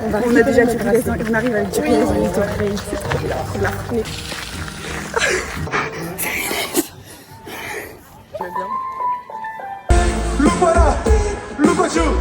On a déjà duré les on arrive à durer les oreilles. On l'a fini. Tu vas bien? Le voilà, le voiture.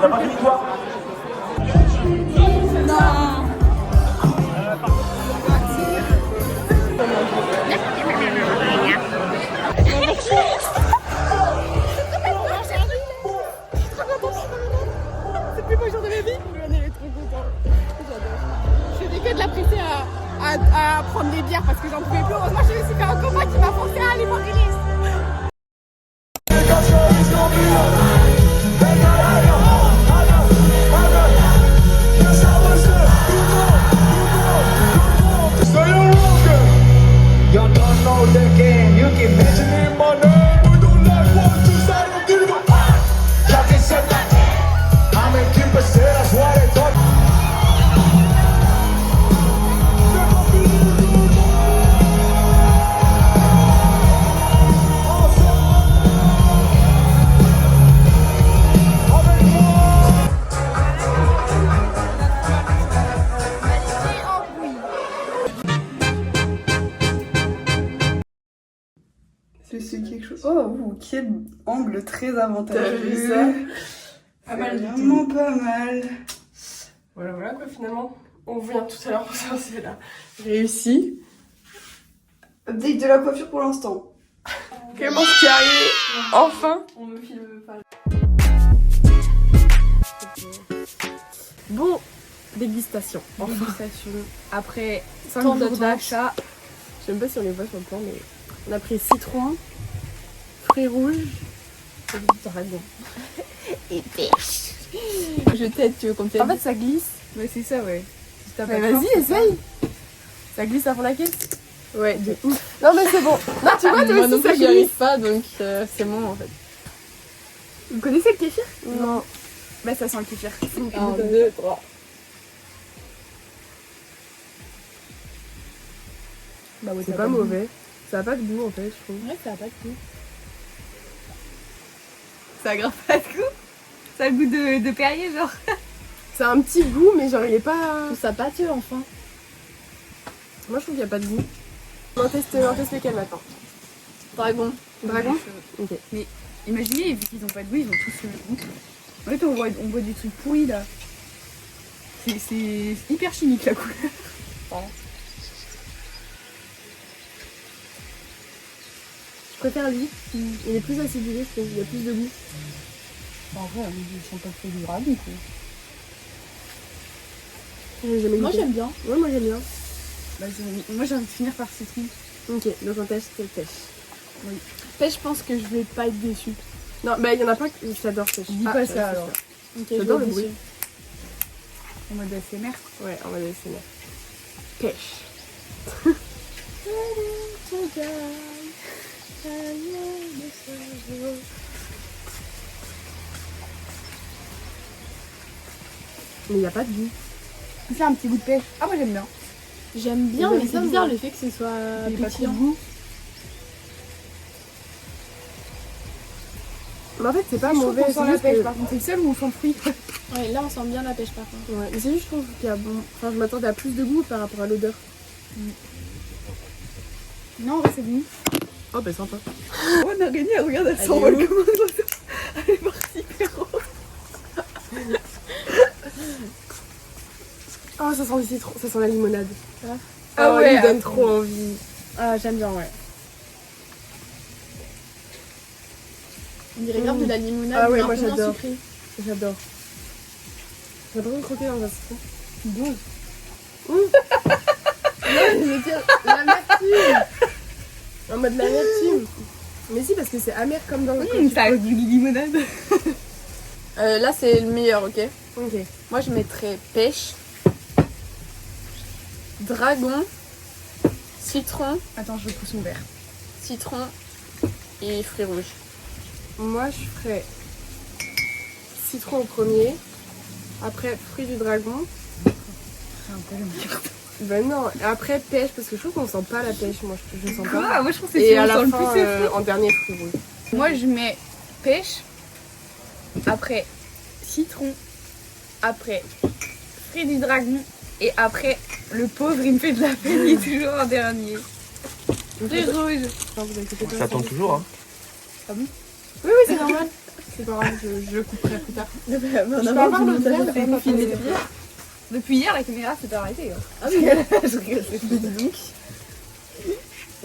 T'as pas fini toi? C'est le plus beau jour de ma vie. On est trop contents. J'adore. Je faisais que de la presser à prendre des bières parce que j'en pouvais plus. Heureusement, j'ai réussi à faire un copain qui m'a forcé à aller voir Elise. C'est quelque chose. Oh, quel angle très avantageux. T'as vu ça? Pas mal, vraiment pas mal. Voilà quoi finalement. On vient tout à l'heure pour savoir si elle a réussi. Update de la coiffure pour l'instant. Clémence qui est arrivée enfin. On me filme pas. Bon, dégustation. Dégustation. Après 5 Tant jours d'attente. d'achat. Je sais même pas si on les voit sur le plan, mais on a pris citron, fruits rouges et du dragon. Et pêche. Je t'aide, tu veux qu'on t'aide? En fait, ça glisse. Ouais, c'est ça, ouais. Si t'as Mais pas de vas-y, force, c'est essaye. Ça glisse avant la caisse. Ouais, de ouf. Non mais c'est bon. Non, tu vois, toi Moi aussi non ça plus, j'y arrive glisse pas, donc c'est bon en fait. Vous connaissez le kéfir? Non. Bah, ça sent le kéfir. 1, 2, 3. Bah, ouais, C'est pas mauvais. Ça a pas de goût en fait, je trouve. Ouais, ça a pas de goût. Ça a grave pas de goût. Ça a le goût de Perrier, genre. C'est un petit goût, mais genre il est pas. Tout ça pâteux, enfin. Moi je trouve qu'il y a pas de goût. On teste lesquels maintenant? Dragon. Dragon. Ok. Mais imaginez, vu qu'ils ont pas de goût, ils ont tous le goût. En fait, on voit des trucs pourris là. C'est hyper chimique la couleur. Voilà. Je préfère lui. Il est plus acidulé, je trouve. Il y a plus de goût. En vrai, ils sont pas fait du dragon, quoi. J'ai jamais Moi, goûté. j'aime bien. Ouais, moi j'aime bien. Bah, moi, j'ai envie de finir par citron. Ok, donc on teste pêche. Oui. Pêche, je pense que je vais pas être déçue. Non, bah il y en a pas que j'adore pêche. Dis pas ça, c'est alors. sûr. Ok, J'adore je le vais bruit. être déçue. En mode ASMR. Ouais, on va laisser là. Pêche. Mais il n'y a pas de goût. C'est un petit goût de pêche. Ah, moi, j'aime bien. J'aime bien, J'aime mais c'est bien, bizarre moi. le fait que ce soit Il y a pas trop de pétillant. goût. Mais en fait, c'est pas Je trouve mauvais. qu'on C'est sent la juste pêche, que... par contre. C'est le seul où on sent le fruit. Ouais, là on sent bien la pêche par contre. Ouais, mais c'est juste, je trouve qu'il y a bon. Enfin, je m'attendais à plus de goût par rapport à l'odeur. Non, en vrai, c'est bon. Oh, bah sympa. Oh, on a gagné, regarde, elle Elle s'envole est où comme un oiseau. Elle est partie, Péro. Oh, ça sent le citron, ça sent la limonade. Ah Oh, ouais, il me donne ah, trop envie. Ah, j'aime bien, ouais. On dirait grave de la limonade, Ah ouais, mais un moi, peu moins j'adore. sucrée. J'adore. J'ai l'impression de croquer dans un citron. Bon. Je veux dire, l'amertume. En mode l'amertume. Mais si, parce que c'est amer comme dans le Ça a du limonade. Là, c'est le meilleur, ok? Ok. Moi, je mettrais pêche, dragon, citron, Attends, je pousse mon verre. citron et fruits rouges. Moi, je ferais citron au premier, après fruits du dragon. C'est un peu le merde. Ben non, et après pêche, parce que je trouve qu'on sent pas la pêche, moi je sens pas. Ah, moi je trouve que c'est Et à on la sent le fin, plus le fruit. en dernier, fruits rouges. Moi je mets pêche, après citron, après fruits du dragon, et après le pauvre il me fait de la peine, il est toujours en dernier. Fruits rouges. Non, vous inquiétez pas. Ça tombe toujours, hein. Oui, c'est normal. C'est pas grave, je couperai plus tard. On peux avoir le verre, fait pas filer passer. de bière. Depuis hier, la caméra s'est arrêtée. Hein. Ah oui, Je rigole, c'est donc.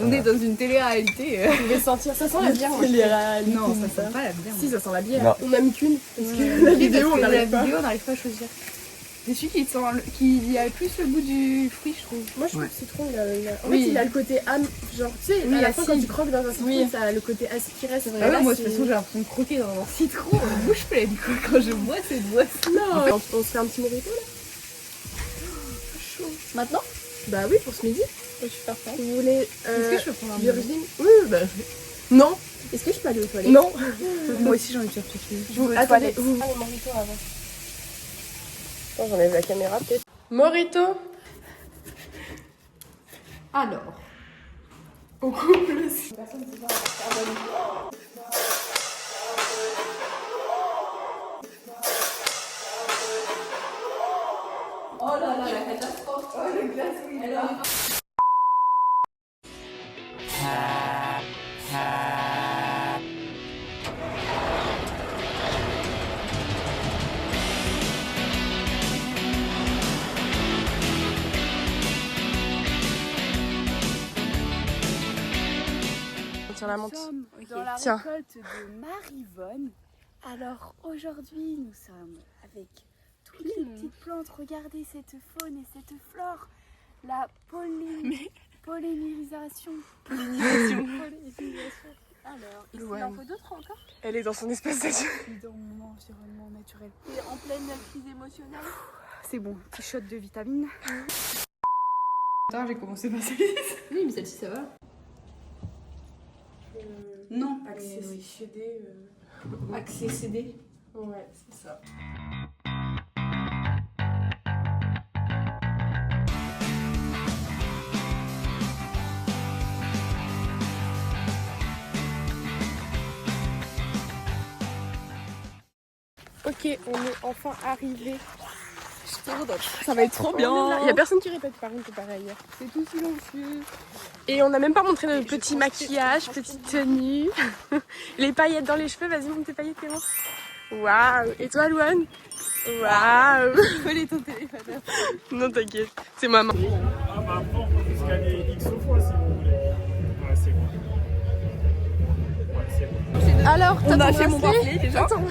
On est dans une télé-réalité. je vais sentir. Ça sent la bière, moi. Non, ça sent pas la bière. Si, ça sent la bière. Non. On a mis qu'une. Parce que la vidéo, on n'arrive pas. on n'arrive pas à choisir. C'est celui qui a le plus le goût du fruit, je trouve. Moi, je trouve que le citron, en Oui. fait, il a le côté âme. Genre, tu sais, Oui, à la fin, acide. quand tu croques dans un citron, Oui. ça a le côté acide qui reste. Ah ouais, Là, moi, de c'est- toute façon, j'ai l'impression de croquer dans un citron, bouche pleine, quoi, quand je bois cette boisson. Non, on se fait un petit mojito là. Maintenant Bah oui, pour ce midi. je vais faire ça. Vous voulez Est-ce que je peux prendre un virgin? Oui, bah. Non. Est-ce que je peux aller aux toilettes? Non. Moi aussi, j'ai envie de faire pipi. Je vous attendez. Vous. Allez, mojito avant. Attends, j'enlève la caméra peut-être. Morito. Alors. On coupe le. Personne ne sait pas. On tire la menthe. Dans la Tiens. récolte de Marivonne. Alors aujourd'hui, nous sommes avec toutes les petites plantes. Regardez cette faune et cette flore. La pollinisation. Alors, il en faut d'autres encore. Elle est dans son espace naturel. Dans mon environnement naturel. Et en pleine crise émotionnelle. C'est bon, petit shot de vitamine. Attends, j'ai commencé par ça. Oui, mais celle-ci, ça va. Non, CD. accès CD. Ouais, c'est ça. Ok, on est enfin arrivé. Ça va être trop bien. Il y a personne qui répète par contre, c'est pareil. C'est tout silencieux. Et on n'a même pas montré notre petit maquillage, petite tenue. Les paillettes dans les cheveux, vas-y monte tes paillettes Clément. Waouh. Et toi Louane? Waouh. Collez ton téléphone. Non t'inquiète, c'est maman. Ah bah après, on peut scanner X fois si vous voulez. Ouais, c'est bon. Ouais, c'est bon. Alors, On a fait mon bracelet déjà. Attends,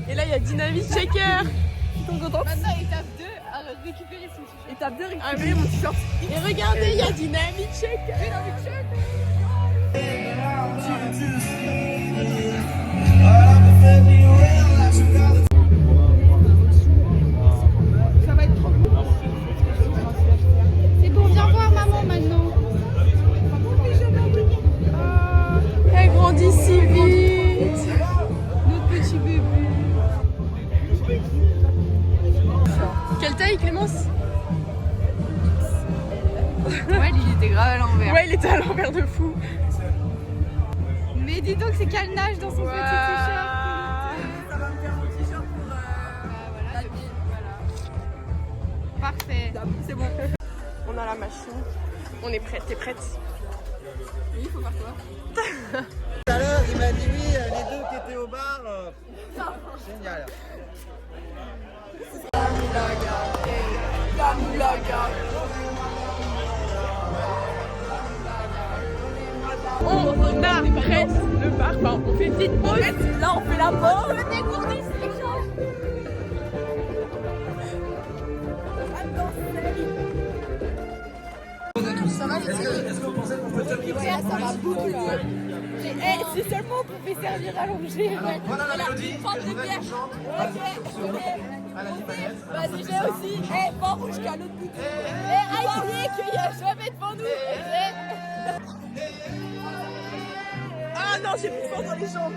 et là il y a Dynamic Checker. Maintenant, étape 2, à récupérer son t-shirt. Étape 2, Ah mais mon t-shirt. Et regardez, il y a Dynamic Checker. C'est bon, viens voir maman maintenant. Elle grandit si vite. Notre petit bébé. Quelle taille Clémence? Ouais, il était grave à l'envers. Ouais, il était à l'envers de fou. Mais dis donc, c'est qu'elle nage dans son petit t-shirt. Ça va me faire mon t-shirt pour la nuit. Parfait. C'est bon. On a la machine. On est prête. T'es prête? Oui, il faut faire quoi? Tout à l'heure, il m'a dit oui, les deux qui étaient au bar. Génial. On arrête le bar. Enfin, on fait une petite pause. Là, on fait la pause. On dégourdit les gens. Ça va les filles? Ouais, ça va beaucoup là. Si seulement on pouvait servir à l'objet. Voilà la mélodie. Prendre des bières. Ok. Vas-y, j'ai aussi. Bon rouge qu'à l'autre bout. Ice qu'il n'y a jamais devant nous. bien, j'ai plus fort dans les jambes.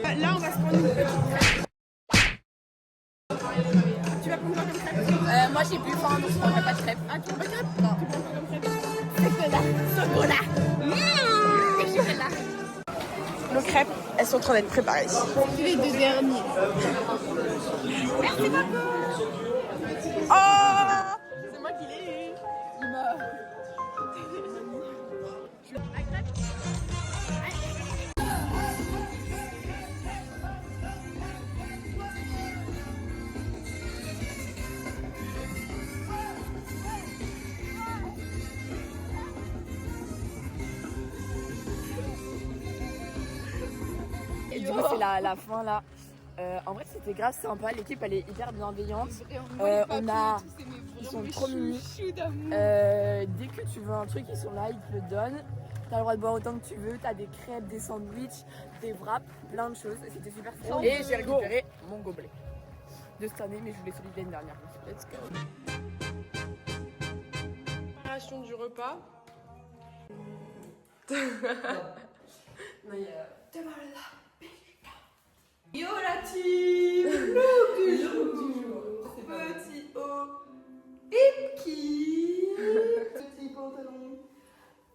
Là, on va se prendre une petite crêpe. Tu vas prendre quoi comme crêpe? Moi j'ai plus faim donc je prendrai pas de crêpes. Ah, tu prends pas de crêpe? Non. Tu prends quoi comme crêpe? Chocolat. Chocolat. Nos crêpes, elles sont en train d'être préparées. Les deux derniers. Oh! C'est moi qui l'ai eu. Et du coup, c'est la fin là. En vrai, c'était grave sympa. L'équipe, elle est hyper bienveillante. Ils sont trop mimi. Dès que tu veux un truc, ils sont là, ils te le donnent. T'as le droit de boire autant que tu veux. T'as des crêpes, des sandwichs, des wraps, plein de choses. C'était super sympa. Et j'ai récupéré mon gobelet de cette année, mais je voulais celui de l'année dernière. Let's go. Préparation du repas. Non, il y a... Yo la team! Look du jour! Petit haut Ipki! Petit pantalon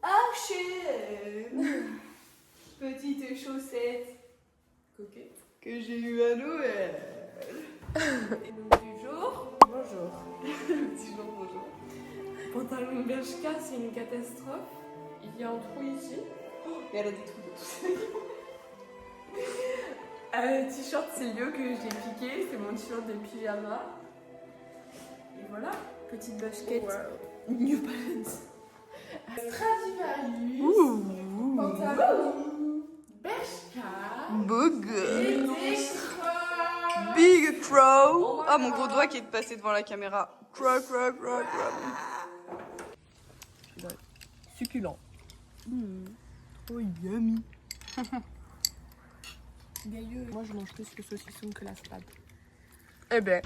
H&M! Petite chaussette coquette que j'ai eu à Noël! Et donc du jour, bonjour! Petit jour, bonjour! Pantalon Bershka, c'est une catastrophe. Il y a un trou ici. Oh, et elle a des trous de tout. T-shirt Célio que j'ai piqué, c'est mon t-shirt de pyjama. Et voilà, petite basket. New Balance. Stradivarius. Pantalon. Bershka. Bug. Big Crow. Ah, mon gros doigt qui est passé devant la caméra. Crow. Succulent. Oh, yummy. Moi je mange plus le saucisson que la salade. Eh ben.